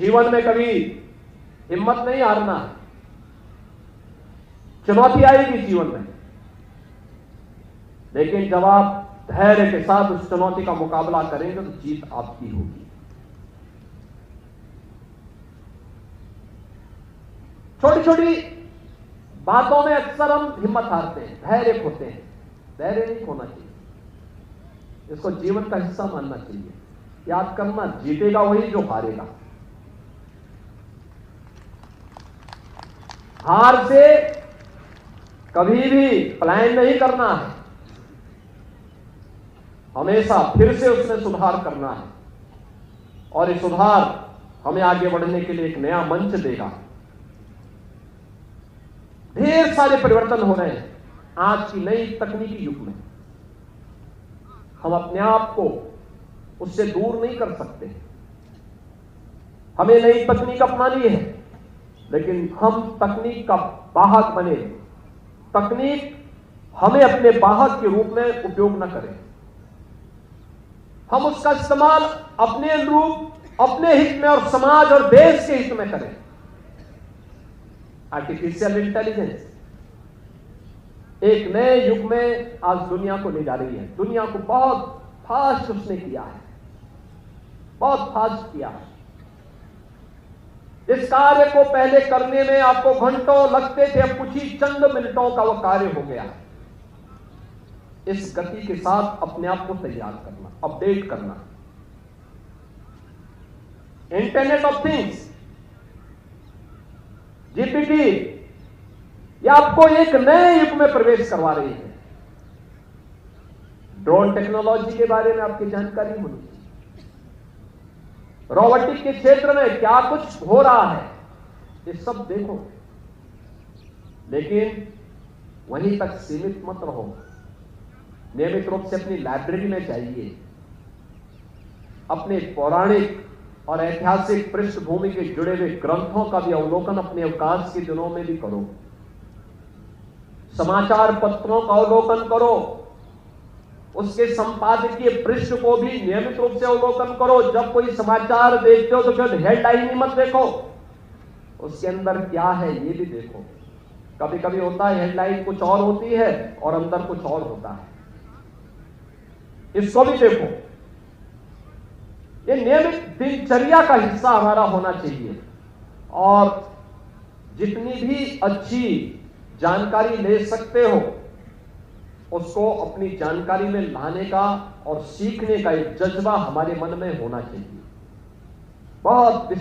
जीवन में कभी हिम्मत नहीं हारना। चुनौती आएगी जीवन में, लेकिन जब आप धैर्य के साथ उस चुनौती का मुकाबला करेंगे तो जीत आपकी होगी। छोटी छोटी बातों में अक्सर हम हिम्मत हारते हैं, धैर्य खोते हैं। धैर्य नहीं खोना चाहिए, इसको जीवन का हिस्सा मानना चाहिए। याद करना, जीतेगा वही जो हारेगा। हार से कभी भी प्लान नहीं करना है, हमेशा फिर से उसमें सुधार करना है, और ये सुधार हमें आगे बढ़ने के लिए एक नया मंच देगा। ढेर सारे परिवर्तन हो रहे हैं आज की नई तकनीकी युग में। हम अपने आप को उससे दूर नहीं कर सकते। हमें नई तकनीक अपनानी है, लेकिन हम तकनीक का वाहक बने, तकनीक हमें अपने वाहक के रूप में उपयोग न करें। हम उसका इस्तेमाल अपने अनुरूप, अपने हित में और समाज और देश के हित में करें। आर्टिफिशियल इंटेलिजेंस एक नए युग में आज दुनिया को ले जा रही है। दुनिया को बहुत फास्ट उसने किया है, बहुत फास्ट किया है। इस कार्य को पहले करने में आपको घंटों लगते थे, अब कुछ ही चंद मिनटों का वह कार्य हो गया। इस गति के साथ अपने आप को तैयार करना, अपडेट करना। इंटरनेट ऑफ थिंग्स, जीपीटी, ये आपको एक नए युग में प्रवेश करवा रही है। ड्रोन टेक्नोलॉजी के बारे में आपकी जानकारी होनी चाहिए। रोबोटिक के क्षेत्र में क्या कुछ हो रहा है, ये सब देखो, लेकिन वहीं तक सीमित मत रहो। नियमित रूप से अपनी लाइब्रेरी में जाइए, अपने पौराणिक और ऐतिहासिक पृष्ठभूमि के जुड़े हुए ग्रंथों का भी अवलोकन अपने अवकाश के दिनों में भी करो। समाचार पत्रों का अवलोकन करो, उसके संपादकीय पृष्ठ को भी नियमित रूप से अवलोकन करो। जब कोई समाचार देखते हो तो केवल हेडलाइन ही मत देखो, उसके अंदर क्या है ये भी देखो। कभी कभी होता है हेडलाइन कुछ और होती है और अंदर कुछ और होता है, इसको भी देखो। ये नियमित दिनचर्या का हिस्सा हमारा होना चाहिए, और जितनी भी अच्छी जानकारी ले सकते हो उसको अपनी जानकारी में लाने का और सीखने का एक जज्बा हमारे मन में होना चाहिए। बहुत